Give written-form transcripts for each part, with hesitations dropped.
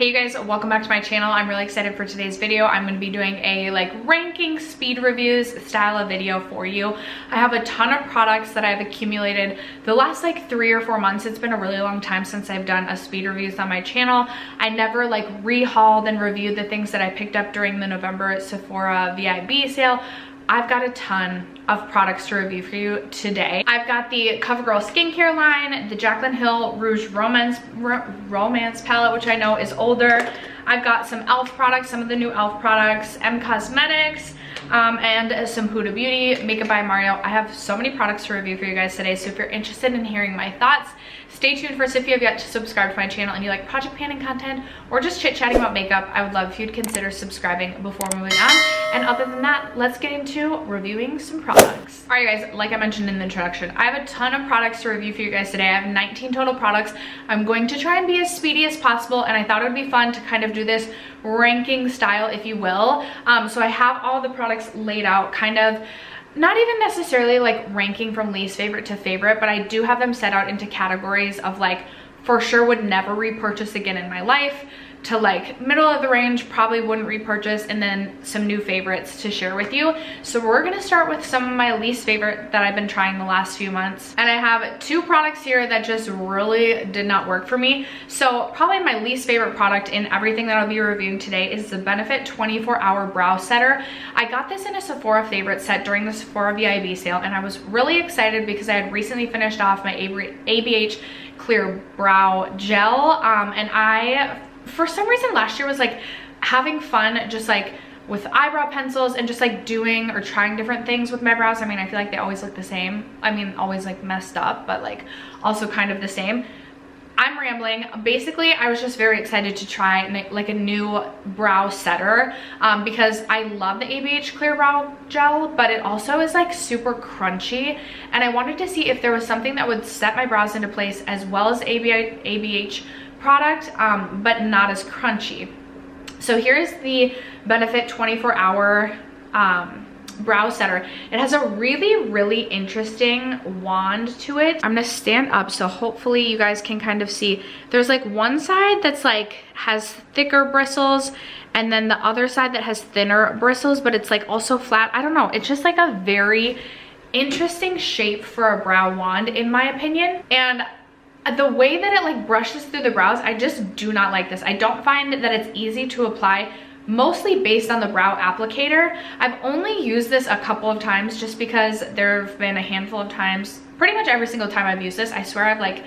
Hey you guys, welcome back to my channel. I'm really excited for today's video. I'm going to be doing a ranking speed reviews style of video for you. I have a ton of products that I've accumulated the last 3 or 4 months. It's been a really long time since I've done a speed reviews on my channel. I never rehauled and reviewed the things that I picked up during the November Sephora VIB sale. I've got a ton of products to review for you today. I've got the CoverGirl skincare line, the Jaclyn Hill Rouge Romance palette, which I know is older. I've got some e.l.f. products, some of the new e.l.f. products, Cosmetics, and some Huda Beauty, Makeup by Mario. I have so many products to review for you guys today, so if you're interested in hearing my thoughts, stay tuned. First, if you have yet to subscribe to my channel and you like project planning content or just chit-chatting about makeup, I would love if you'd consider subscribing before moving on. And other than that, let's get into reviewing some products. All right, guys, like I mentioned in the introduction, I have a ton of products to review for you guys today. I have 19 total products. I'm going to try and be as speedy as possible, and I thought it would be fun to kind of do this ranking style, if you will. So I have all the products laid out, kind of not even necessarily ranking from least favorite to favorite, but I do have them set out into categories of for sure would never repurchase again in my life, to middle of the range, probably wouldn't repurchase, and then some new favorites to share with you. So we're gonna start with some of my least favorite that I've been trying the last few months. And I have 2 products here that just really did not work for me. So probably my least favorite product in everything that I'll be reviewing today is the Benefit 24-Hour Brow Setter. I got this in a Sephora favorite set during the Sephora VIB sale, and I was really excited because I had recently finished off my ABH Clear Brow Gel, and I, for some reason last year, was having fun just with eyebrow pencils and just doing or trying different things with my brows. I mean, I feel like they always look the same. I mean, always messed up, but also kind of the same. I'm rambling. Basically, I was just very excited to try a new brow setter because I love the ABH Clear Brow Gel, but it also is super crunchy, and I wanted to see if there was something that would set my brows into place as well as ABH product, but not as crunchy. So here's the Benefit 24-Hour Brow Setter. It has a really interesting wand to it. I'm gonna stand up so hopefully you guys can kind of see. There's one side that's has thicker bristles, and then the other side that has thinner bristles, but it's also flat. I don't know, it's just a very interesting shape for a brow wand in my opinion. And the way that it brushes through the brows, I just do not like this. I don't find that it's easy to apply, mostly based on the brow applicator. I've only used this a couple of times just because there have been a handful of times, pretty much every single time I've used this, I swear I've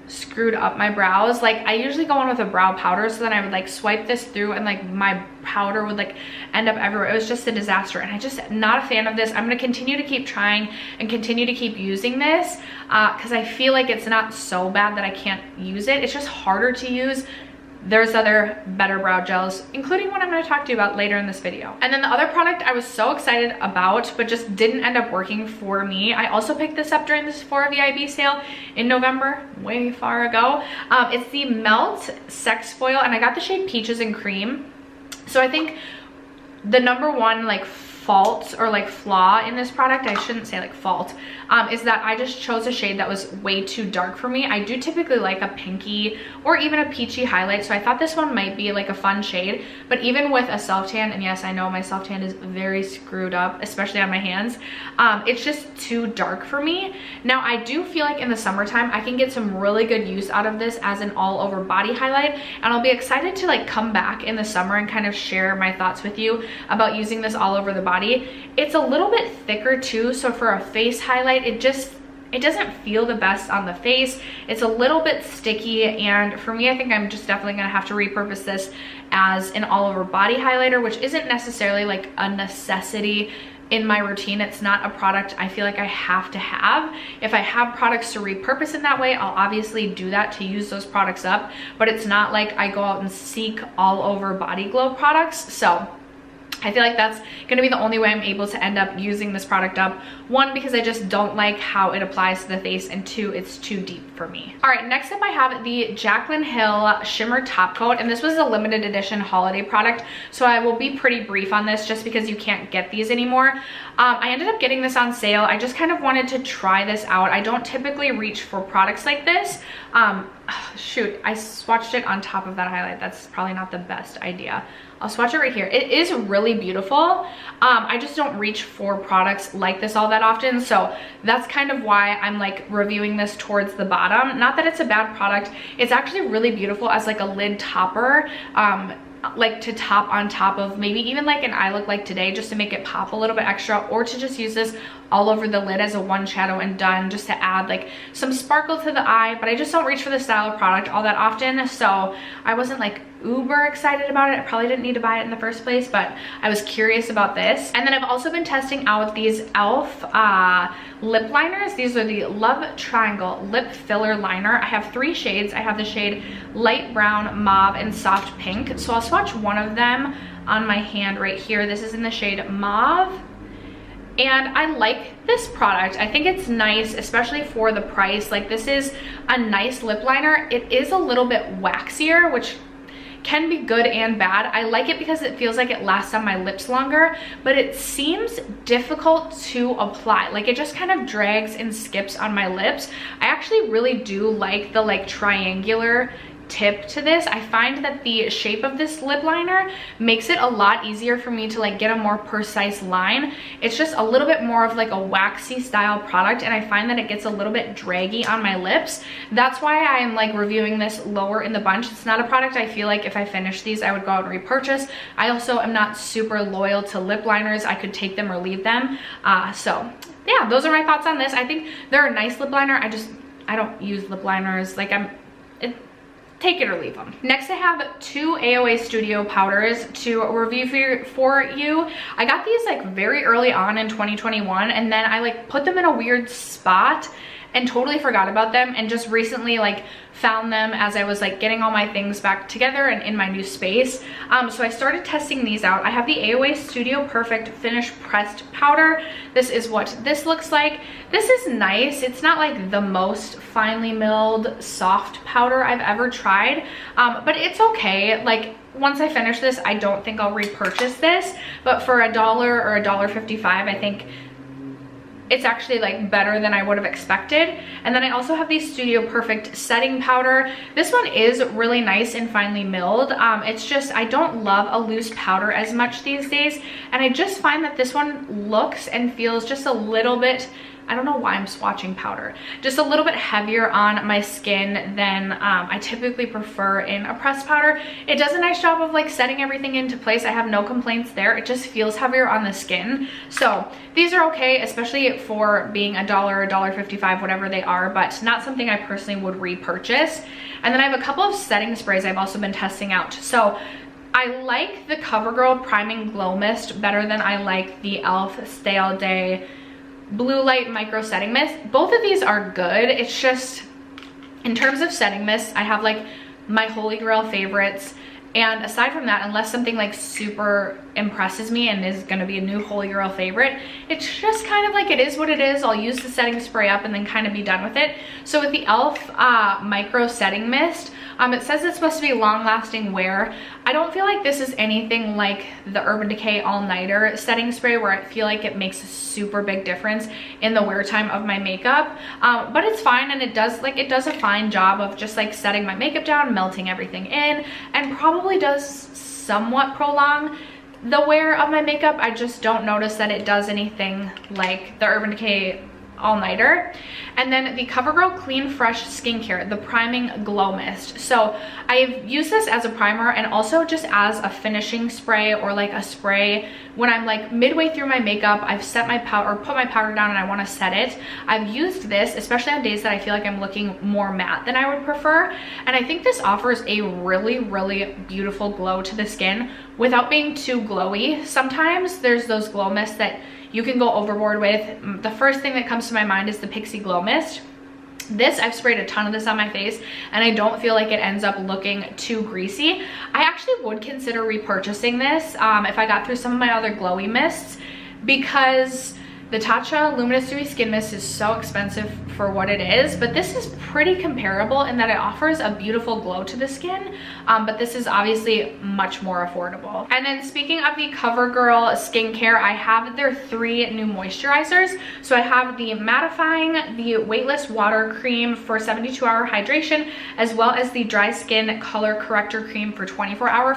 screwed up my brows. I usually go on with a brow powder, so then I would swipe this through and my powder would end up everywhere. It was just a disaster, and I just not a fan of this. I'm going to continue to keep trying and continue to keep using this because I feel it's not so bad that I can't use it. It's just harder to use. There's other better brow gels, including one I'm going to talk to you about later in this video. And then the other product I was so excited about, but just didn't end up working for me. I also picked this up during the Sephora VIB sale in November, way far ago. It's the Melt Sex Foil, and I got the shade Peaches and Cream. So I think the number one fault or flaw in this product, I shouldn't say fault, is that I just chose a shade that was way too dark for me. I do typically like a pinky or even a peachy highlight, so I thought this one might be a fun shade. But even with a self-tan, and yes, I know my self-tan is very screwed up, especially on my hands, it's just too dark for me. Now, I do feel in the summertime, I can get some really good use out of this as an all-over body highlight, and I'll be excited to come back in the summer and kind of share my thoughts with you about using this all over the body. It's a little bit thicker too, so for a face highlight, it doesn't feel the best on the face. It's a little bit sticky, and for me, I think I'm just definitely gonna have to repurpose this as an all-over body highlighter, which isn't necessarily a necessity in my routine. It's not a product I feel I have to have. If I have products to repurpose in that way, I'll obviously do that to use those products up, but it's not I go out and seek all over body glow products. So I feel like that's gonna be the only way I'm able to end up using this product up. One, because I just don't like how it applies to the face, and two, it's too deep for me. All right, next up I have the Jaclyn Hill Shimmer Top Coat, and this was a limited edition holiday product, so I will be pretty brief on this just because you can't get these anymore. I ended up getting this on sale. I just kind of wanted to try this out. I don't typically reach for products like this. Shoot, I swatched it on top of that highlight. That's probably not the best idea. I'll swatch it right here. It is really beautiful. I just don't reach for products like this all that often, so that's kind of why I'm like reviewing this towards the bottom. Not that it's a bad product. It's actually really beautiful as like a lid topper. Like to top on top of maybe even like an eye look like today, just to make it pop a little bit extra, or to just use this all over the lid as a one shadow and done, just to add like some sparkle to the eye. But I just don't reach for this style of product all that often, so I wasn't like uber excited about it. I probably didn't need to buy it in the first place, but I was curious about this. And then I've also been testing out these e.l.f. Lip liners. These are the Love Triangle Lip Filler Liner. I have 3 shades. I have the shade light brown, mauve, and soft pink. So I'll swatch one of them on my hand right here. This is in the shade mauve. And I like this product. I think it's nice, especially for the price. Like, this is a nice lip liner. It is a little bit waxier, which can be good and bad. I like it because it feels like it lasts on my lips longer, but it seems difficult to apply. Like, it just kind of drags and skips on my lips. I actually really do like the like triangular tip to this. I find that the shape of this lip liner makes it a lot easier for me to like get a more precise line. It's just a little bit more of like a waxy style product, and I find that it gets a little bit draggy on my lips. That's why I am like reviewing this lower in the bunch. It's not a product I feel like if I finish these I would go out and repurchase. I also am not super loyal to lip liners. I could take them or leave them. So yeah, those are my thoughts on this. I think they're a nice lip liner. I don't use lip liners. Like, take it or leave them. Next, I have 2 AOA Studio Powders to review for you. I got these like very early on in 2021, and then I like put them in a weird spot and totally forgot about them, and just recently like found them as I was like getting all my things back together and in my new space. So I started testing these out. I have the AOA Studio Perfect Finish Pressed Powder. This is what this looks like. This is nice. It's not like the most finely milled soft powder I've ever tried, but it's okay. Like, once I finish this, I don't think I'll repurchase this, but for $1 or $1.55, I think it's actually like better than I would have expected. And then I also have the Studio Perfect Setting Powder. This one is really nice and finely milled. It's just, I don't love a loose powder as much these days, and I just find that this one looks and feels just a little bit, I don't know why I'm swatching powder, just a little bit heavier on my skin than I typically prefer in a pressed powder. It does a nice job of like setting everything into place. I have no complaints there. It just feels heavier on the skin. So these are okay, especially for being $1 or $1.55, whatever they are, but not something I personally would repurchase. And then I have a couple of setting sprays I've also been testing out. So I like the CoverGirl Priming Glow Mist better than I like the e.l.f. Stay All Day Blue Light Micro Setting Mist. Both of these are good. It's just, in terms of setting mists, I have like my holy grail favorites, and aside from that, unless something like super impresses me and is going to be a new holy grail favorite, it's just kind of like, it is what it is. I'll use the setting spray up and then kind of be done with it. So with the e.l.f. Micro Setting Mist, it says it's supposed to be long-lasting wear. I don't feel like this is anything like the Urban Decay All Nighter setting spray, where I feel like it makes a super big difference in the wear time of my makeup. But it's fine, and it does a fine job of just like setting my makeup down, melting everything in, and probably does somewhat prolong the wear of my makeup. I just don't notice that it does anything like the Urban Decay All Nighter. And then the CoverGirl Clean Fresh Skincare, the Priming Glow Mist. So I've used this as a primer and also just as a finishing spray, or like a spray when I'm like midway through my makeup, I've set my powder, or put my powder down, and I want to set it. I've used this, especially on days that I feel like I'm looking more matte than I would prefer. And I think this offers a really, really beautiful glow to the skin without being too glowy. Sometimes there's those glow mists that you can go overboard with. The first thing that comes to my mind is the Pixie Glow Mist. This, I've sprayed a ton of this on my face and I don't feel like it ends up looking too greasy. I actually would consider repurchasing this if I got through some of my other glowy mists, because the Tatcha Luminous Dewy Skin Mist is so expensive for what it is, but this is pretty comparable in that it offers a beautiful glow to the skin, but this is obviously much more affordable. And then speaking of the CoverGirl skincare, I have their 3 new moisturizers. So I have the mattifying, the weightless water cream for 72-hour hydration, as well as the dry skin color corrector cream for 24-hour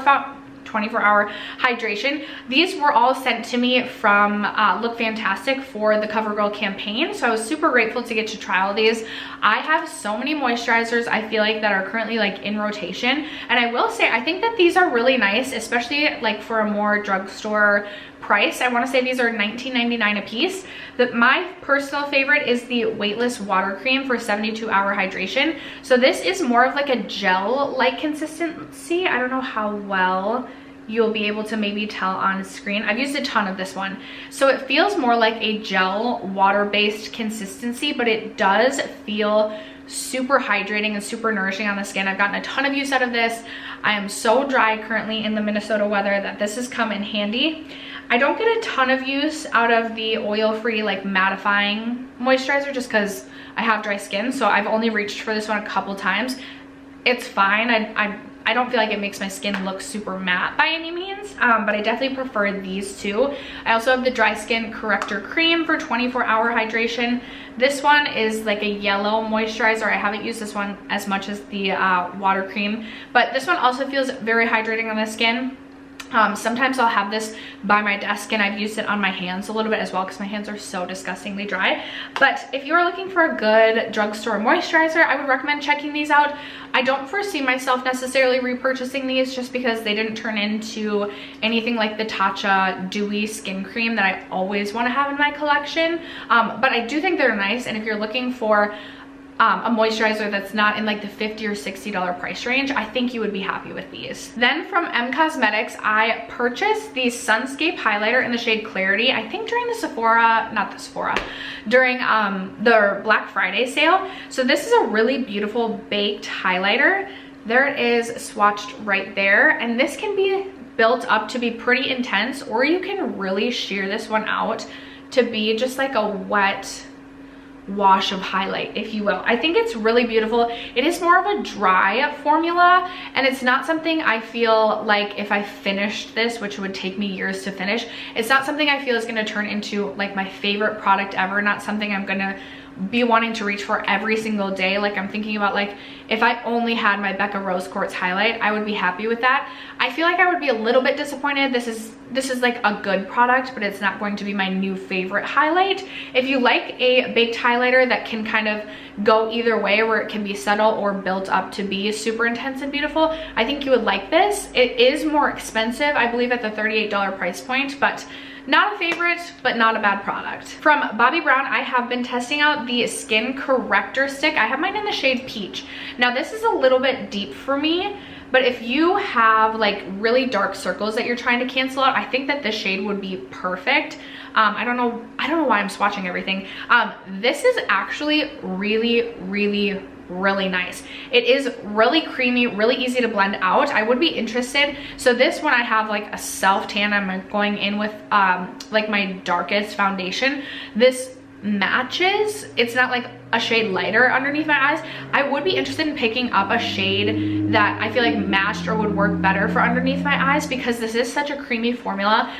hydration. These were all sent to me from Look Fantastic for the CoverGirl campaign, so I was super grateful to get to try all these. I have so many moisturizers I feel like that are currently like in rotation, and I will say I think that these are really nice, especially like for a more drugstore price. I want to say these are $19.99 a piece. My personal favorite is the weightless water cream for 72-hour hydration. So this is more of like a gel-like consistency. I don't know how well you'll be able to maybe tell on screen. I've used a ton of this one. So it feels more like a gel water-based consistency, but it does feel super hydrating and super nourishing on the skin. I've gotten a ton of use out of this. I am so dry currently in the Minnesota weather that this has come in handy. I don't get a ton of use out of the oil-free like mattifying moisturizer just because I have dry skin, so I've only reached for this one a couple times. It's fine. I don't feel like it makes my skin look super matte by any means, but I definitely prefer these two. I also have the dry skin corrector cream for 24-hour hydration. This one is like a yellow moisturizer. I haven't used this one as much as the water cream, but this one also feels very hydrating on the skin. Sometimes I'll have this by my desk and I've used it on my hands a little bit as well because my hands are so disgustingly dry. But if you're looking for a good drugstore moisturizer, I would recommend checking these out. I don't foresee myself necessarily repurchasing these just because they didn't turn into anything like the Tatcha Dewy Skin Cream that I always want to have in my collection. But I do think they're nice, and if you're looking for a moisturizer that's not in like the $50 or $60 price range, I think you would be happy with these. Then from Cosmetics, I purchased the Sunscape highlighter in the shade Clarity, I think during the during the Black Friday sale. So this is a really beautiful baked highlighter. There it is swatched right there, and this can be built up to be pretty intense, or you can really sheer this one out to be just like a wet wash of highlight, if you will. I think it's really beautiful. It is more of a dry formula, and it's not something I feel like if I finished this, which would take me years to finish, it's not something I feel is going to turn into like my favorite product ever, not something I'm gonna be wanting to reach for every single day. Like I'm thinking about like if I only had my Becca Rose Quartz highlight, I would be happy with that. I feel like I would be a little bit disappointed. This is like a good product, but it's not going to be my new favorite highlight. If you like a baked highlighter that can kind of go either way, where it can be subtle or built up to be super intense and beautiful, I think you would like this. It is more expensive, I believe at the $38 price point, but not a favorite, but not a bad product. From Bobbi Brown, I have been testing out the Skin Corrector Stick. I have mine in the shade Peach. Now this is a little bit deep for me, but if you have like really dark circles that you're trying to cancel out, I think that this shade would be perfect. I don't know why I'm swatching everything. This is actually really nice. It is really creamy, really easy to blend out. I would be interested. So this one I have like a self tan. I'm going in with like my darkest foundation. This matches. It's not like a shade lighter underneath my eyes. I would be interested in picking up a shade that I feel like matched or would work better for underneath my eyes, because this is such a creamy formula.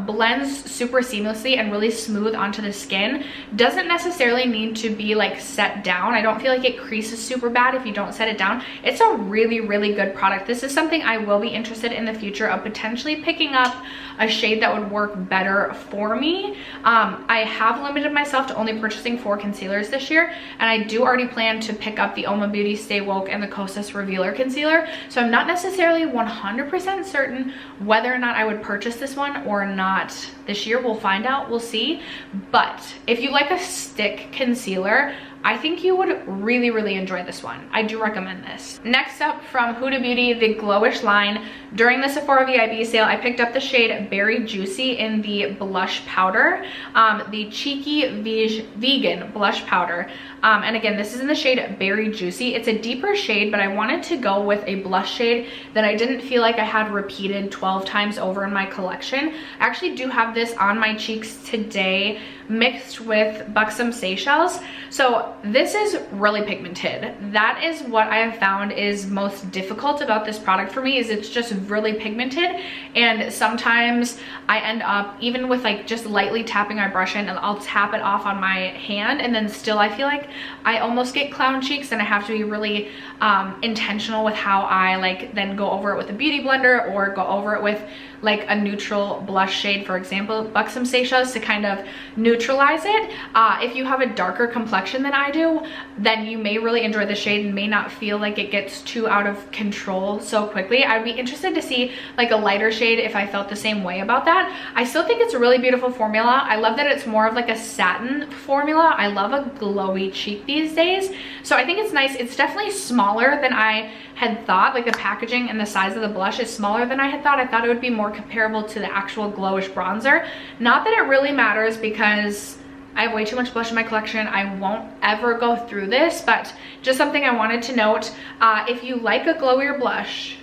Blends super seamlessly and really smooth onto the skin. Doesn't necessarily need to be like set down. I don't feel like it creases super bad if you don't set it down. It's a really good product. This is something I will be interested in the future of potentially picking up a shade that would work better for me. I have limited myself to only purchasing 4 concealers this year, and I do already plan to pick up the Oma Beauty Stay Woke and the Kosas Revealer Concealer, so I'm not necessarily 100% certain whether or not I would purchase this one or not this year. We'll find out, we'll see. But if you like a stick concealer, I think you would really enjoy this one. I do recommend this. Next up, from Huda Beauty, the Glowish line. During the Sephora VIB sale, I picked up the shade Berry Juicy in the blush powder, the Cheeky Vegan blush powder. And again, this is in the shade Berry Juicy. It's a deeper shade, but I wanted to go with a blush shade that I didn't feel like I had repeated 12 times over in my collection. I actually do have this on my cheeks today, mixed with Buxom Seychelles. So this is really pigmented. That is what I have found is most difficult about this product for me, is it's just really pigmented. And sometimes I end up, even with like just lightly tapping my brush in, and I'll tap it off on my hand, and then still I feel like I almost get clown cheeks, and I have to be really intentional with how I like then go over it with a beauty blender, or go over it with like a neutral blush shade, for example Buxom Seychelles, to kind of neutralize it. If you have a darker complexion than I do, then you may really enjoy the shade and may not feel like it gets too out of control so quickly. I'd be interested to see like a lighter shade if I felt the same way about that. I still think it's a really beautiful formula. I love that it's more of like a satin formula. I love a glowy cheek these days, so I think it's nice. It's definitely smaller than I had thought. Like the packaging and the size of the blush is smaller than I had thought. I thought it would be more comparable to the actual glowish bronzer. Not that it really matters, because I have way too much blush in my collection. I won't ever go through this, but just something I wanted to note. If you like a glowier blush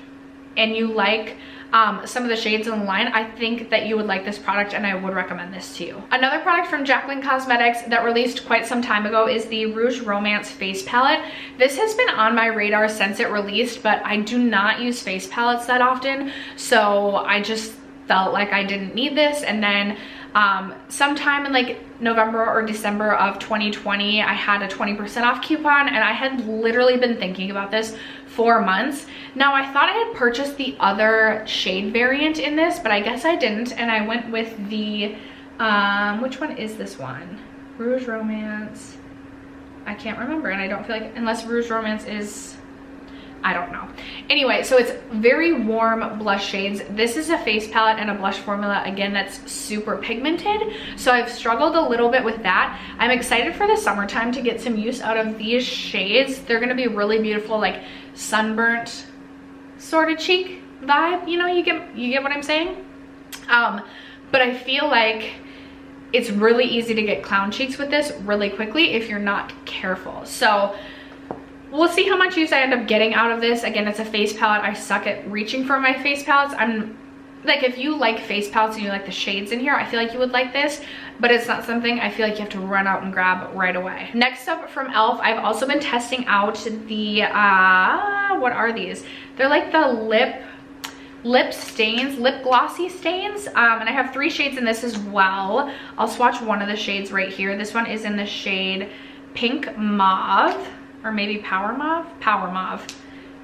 and you like some of the shades in the line, I think that you would like this product, and I would recommend this to you. Another product from Jaclyn Cosmetics that released quite some time ago is the Rouge Romance face palette. This has been on my radar since it released, but I do not use face palettes that often, so I just felt like I didn't need this. And then sometime in like November or December of 2020, I had a 20% off coupon, and I had literally been thinking about this for months. Now, I thought I had purchased the other shade variant in this, but I guess I didn't, and I went with the which one is this one? Rouge Romance. I can't remember, and I don't feel like, unless Rouge Romance is, I don't know. Anyway, so it's very warm blush shades. This is a face palette and a blush formula, again, that's super pigmented, so I've struggled a little bit with that. I'm excited for the summertime to get some use out of these shades. They're gonna be really beautiful, like sunburnt sort of cheek vibe, you know, you get what I'm saying? But I feel like it's really easy to get clown cheeks with this really quickly if you're not careful. So we'll see how much use I end up getting out of this. Again, it's a face palette. I suck at reaching for my face palettes. I'm like, if you like face palettes and you like the shades in here, I feel like you would like this, but it's not something I feel like you have to run out and grab right away. Next up from e.l.f., I've also been testing out the, what are these? They're like the lip stains, lip glossy stains, and I have 3 shades in this as well. I'll swatch one of the shades right here. This one is in the shade Pink Mauve, or maybe Power Mauve? Power Mauve.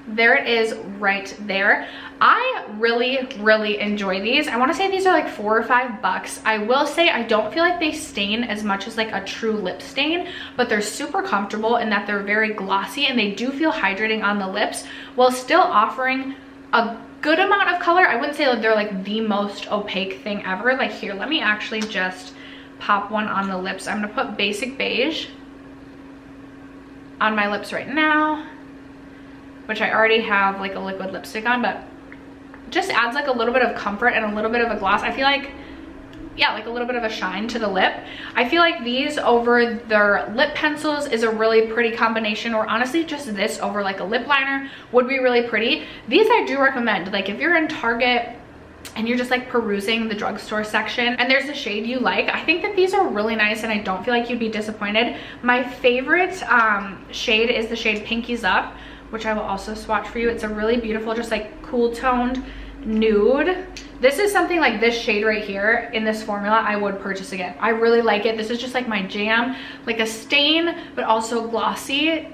There it is right there. I really enjoy these. I want to say these are like $4 or $5. I will say I don't feel like they stain as much as like a true lip stain, but they're super comfortable in that they're very glossy, and they do feel hydrating on the lips while still offering a good amount of color. I wouldn't say that they're like the most opaque thing ever. Like here, let me actually just pop one on the lips. I'm gonna put Basic Beige on my lips right now, which I already have like a liquid lipstick on, but just adds like a little bit of comfort and a little bit of a gloss. I feel like, yeah, like a little bit of a shine to the lip. I feel like these over their lip pencils is a really pretty combination, or honestly just this over like a lip liner would be really pretty. These I do recommend, like if you're in Target and you're just like perusing the drugstore section and there's a shade you like, I think that these are really nice, and I don't feel like you'd be disappointed. My favorite shade is the shade Pinkies Up, which I will also swatch for you. It's a really beautiful, just like cool toned nude. This is something like this shade right here in this formula I would purchase again. I really like it. This is just like my jam, like a stain but also glossy.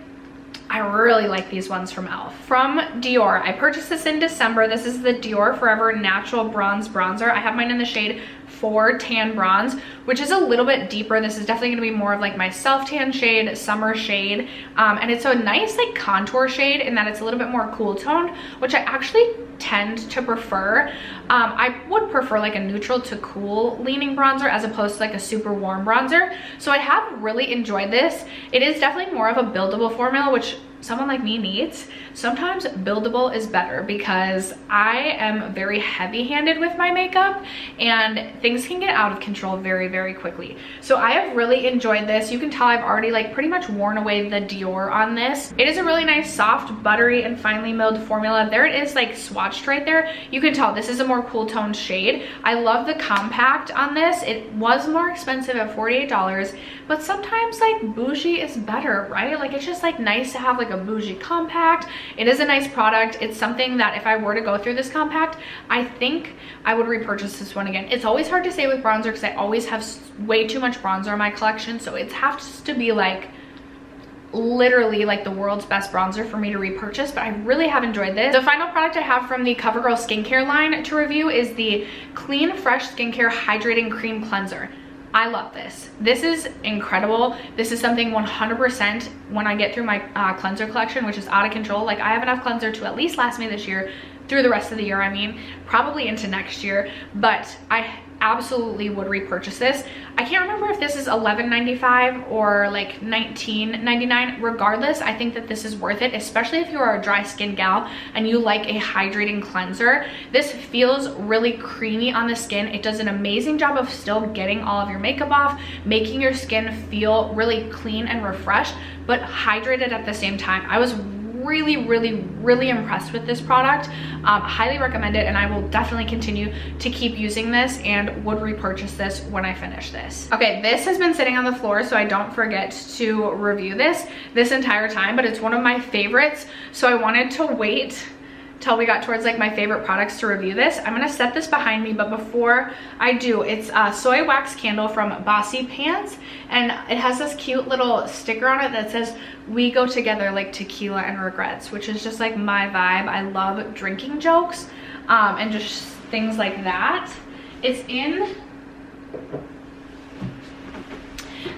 I really like these ones from e.l.f. From Dior, I purchased this in December. This is the Dior Forever Natural Bronze Bronzer. I have mine in the shade 4 Tan Bronze, which is a little bit deeper. This is definitely gonna be more of like my self-tan shade, summer shade. And it's a nice like contour shade in that it's a little bit more cool toned, which I actually tend to prefer. I would prefer like a neutral to cool leaning bronzer as opposed to like a super warm bronzer. So I have really enjoyed this. It is definitely more of a buildable formula, which someone like me needs, sometimes buildable is better, because I am very heavy-handed with my makeup and things can get out of control very, very quickly. So I have really enjoyed this. You can tell I've already like pretty much worn away the Dior on this. It is a really nice, soft, buttery, and finely milled formula. There it is, like swatched right there. You can tell this is a more cool toned shade. I love the compact on this. It was more expensive at $48, but sometimes like bougie is better, right? Like it's just like nice to have like a bougie compact. It is a nice product. It's something that if I were to go through this compact, I think I would repurchase this one again. It's always hard to say with bronzer because I always have way too much bronzer in my collection, so it has to be like literally like the world's best bronzer for me to repurchase, but I really have enjoyed this. The final product I have from the CoverGirl skincare line to review is the Clean Fresh Skincare Hydrating Cream Cleanser. I love this. This is incredible. This is something 100% when I get through my cleanser collection, which is out of control. Like I have enough cleanser to at least last me this year, through the rest of the year, I mean, probably into next year, but I absolutely would repurchase this. I can't remember if this is $11.95 or like $19.99. Regardless, I think that this is worth it, especially if you are a dry skin gal and you like a hydrating cleanser. This feels really creamy on the skin. It does an amazing job of still getting all of your makeup off, making your skin feel really clean and refreshed, but hydrated at the same time. I was really impressed with this product. Highly recommend it, and I will definitely continue to keep using this and would repurchase this when I finish this. Okay, this has been sitting on the floor so I don't forget to review this entire time, but it's one of my favorites, so I wanted to wait till we got towards like my favorite products to review this. I'm gonna set this behind me, but before I do, it's a soy wax candle from Bossy Pants, and it has this cute little sticker on it that says "We go together like tequila and regrets," which is just like my vibe. I love drinking jokes and just things like that. It's in,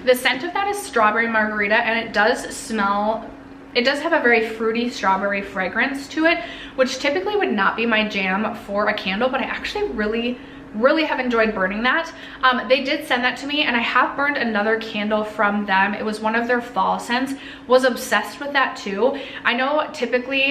the scent of that is strawberry margarita, and it does smell, it does have a very fruity strawberry fragrance to it, which typically would not be my jam for a candle, but I actually really have enjoyed burning that. They did send that to me, and I have burned another candle from them. It was one of their fall scents. Was obsessed with that too. I know typically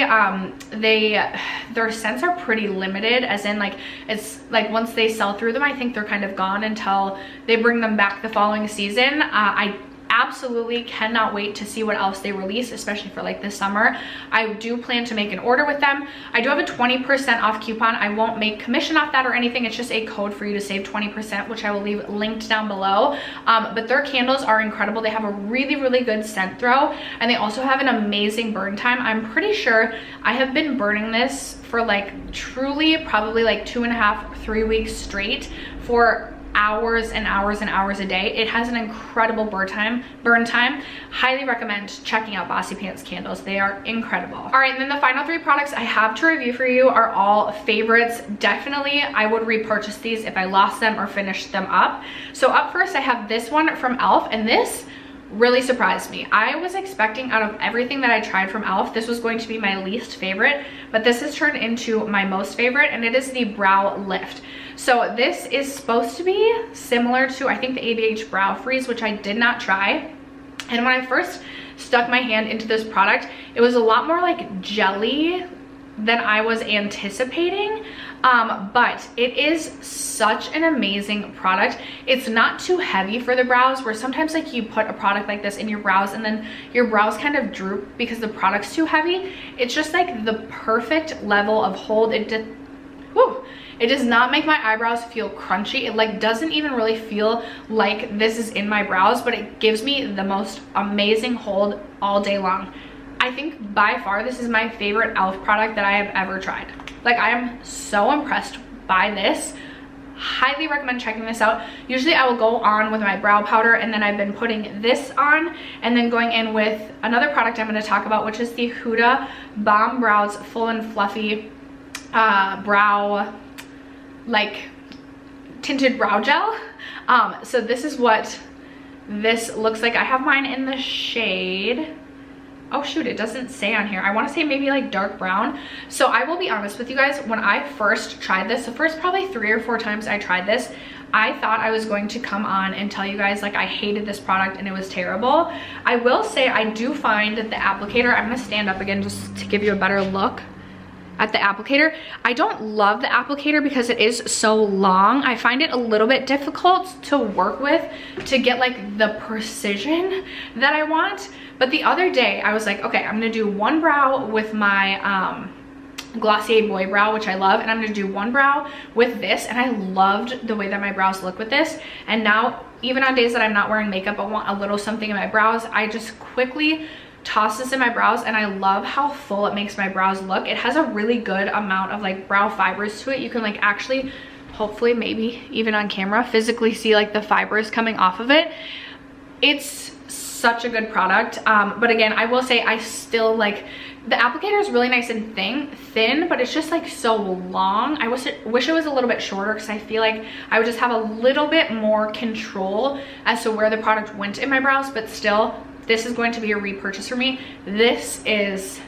their scents are pretty limited, as in like it's like once they sell through them, I think they're kind of gone until they bring them back the following season. I absolutely cannot wait to see what else they release, especially for like this summer. I do plan to make an order with them. I do have a 20% off coupon. I won't make commission off that or anything. It's just a code for you to save 20%, which I will leave linked down below. But their candles are incredible. They have a really good scent throw, and they also have an amazing burn time. I'm pretty sure I have been burning this for like truly probably like 2.5, 3 weeks straight for hours and hours and hours a day. It has an incredible burn time. Highly recommend checking out Bossy Pants candles. They are incredible. All right, and then the final 3 products I have to review for you are all favorites. Definitely, I would repurchase these if I lost them or finished them up. So up first, I have this one from e.l.f., and this really surprised me. I was expecting out of everything that I tried from e.l.f., this was going to be my least favorite, but this has turned into my most favorite, and it is the Brow Lift. So this is supposed to be similar to, I think, the ABH Brow Freeze, which I did not try. And when I first stuck my hand into this product, it was a lot more like jelly than I was anticipating. But it is such an amazing product. It's not too heavy for the brows, where sometimes like you put a product like this in your brows and then your brows kind of droop because the product's too heavy. It's just like the perfect level of hold. It does not make my eyebrows feel crunchy. It like doesn't even really feel like this is in my brows, but it gives me the most amazing hold all day long. I think by far this is my favorite e.l.f. product that I have ever tried. Like, I am so impressed by this. Highly recommend checking this out. Usually I will go on with my brow powder, and then I've been putting this on and then going in with another product I'm going to talk about, which is the Huda Balm Brows Full and Fluffy brow, like tinted brow gel. So this is what this looks like. I have mine in the shade, oh shoot, it doesn't say on here. I want to say maybe like dark brown. So I will be honest with you guys, when I first tried this, the first probably 3 or 4 times I tried this, I thought I was going to come on and tell you guys like I hated this product and it was terrible. I will say I do find that the applicator, I'm gonna stand up again just to give you a better look at the applicator. I don't love the applicator because it is so long. I find it a little bit difficult to work with to get like the precision that I want. But the other day I was like, okay, I'm gonna do one brow with my Glossier Boy Brow, which I love, and I'm gonna do one brow with this, and I loved the way that my brows look with this. And now even on days that I'm not wearing makeup, I want a little something in my brows, I just quickly toss this in my brows, and I love how full it makes my brows look. It has a really good amount of like brow fibers to it. You can like actually, hopefully maybe even on camera, physically see like the fibers coming off of it. It's such a good product. But again, I will say I still like, the applicator is really nice and thin, but it's just like so long. I wish it was a little bit shorter because I feel like I would just have a little bit more control as to where the product went in my brows. But still, this is going to be a repurchase for me. This is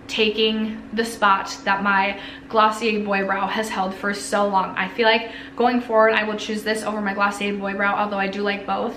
taking the spot that my Glossier Boy Brow has held for so long. I feel like going forward, I will choose this over my Glossier Boy Brow, although I do like both.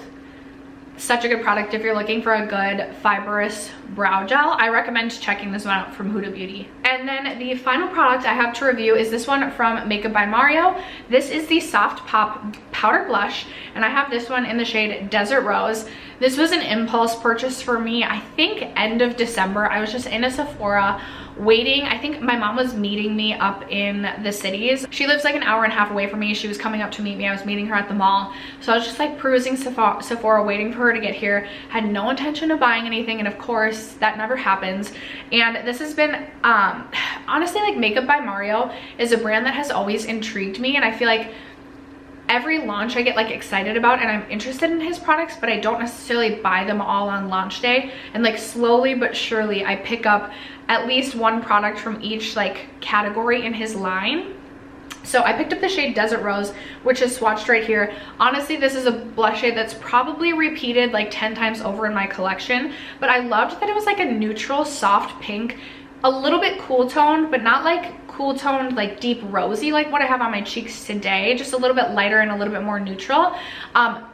Such a good product if you're looking for a good fibrous brow gel. I recommend checking this one out from Huda Beauty. And then the final product I have to review is this one from Makeup by Mario. This is the Soft Pop Powder Blush, and I have this one in the shade Desert Rose. This was an impulse purchase for me, I think end of December. I was just in a Sephora waiting. I think my mom was meeting me up in the cities. She lives like an hour and a half away from me. She was coming up to meet me. I was meeting her at the mall. So I was just like perusing Sephora waiting for her to get here. Had no intention of buying anything, and of course that never happens. And this has been honestly, like, Makeup by Mario is a brand that has always intrigued me, and I feel like every launch I get like excited about, and I'm interested in his products, but I don't necessarily buy them all on launch day. And like slowly but surely I pick up at least one product from each like category in his line. So I picked up the shade Desert Rose, which is swatched right here. Honestly, this is a blush shade that's probably repeated like 10 times over in my collection, but I loved that it was like a neutral soft pink, a little bit cool toned, but not like cool toned like deep rosy like what I have on my cheeks today, just a little bit lighter and a little bit more neutral.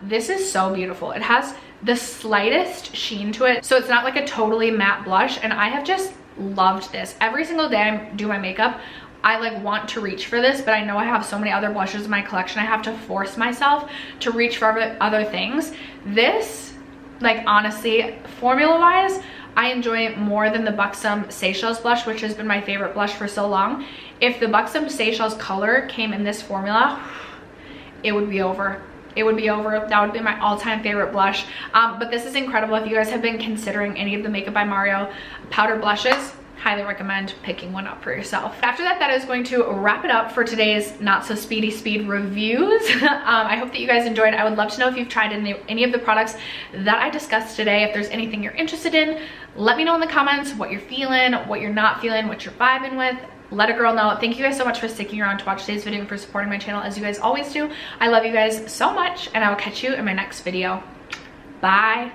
This is so beautiful. It has the slightest sheen to it, so it's not like a totally matte blush, and I have just loved this. Every single day I do my makeup, I like want to reach for this, but I know I have so many other blushes in my collection, I have to force myself to reach for other things. This, like, honestly, formula wise, I enjoy it more than the Buxom Seychelles blush, which has been my favorite blush for so long. If the Buxom Seychelles color came in this formula, it would be over. It would be over. That would be my all-time favorite blush. But this is incredible. If you guys have been considering any of the Makeup by Mario powder blushes, highly recommend picking one up for yourself. After that, that is going to wrap it up for today's not so speedy speed reviews. I hope that you guys enjoyed. I would love to know if you've tried any of the products that I discussed today. If there's anything you're interested in, let me know in the comments what you're feeling, what you're not feeling, what you're vibing with. Let a girl know. Thank you guys so much for sticking around to watch today's video and for supporting my channel as you guys always do. I love you guys so much, and I will catch you in my next video. Bye.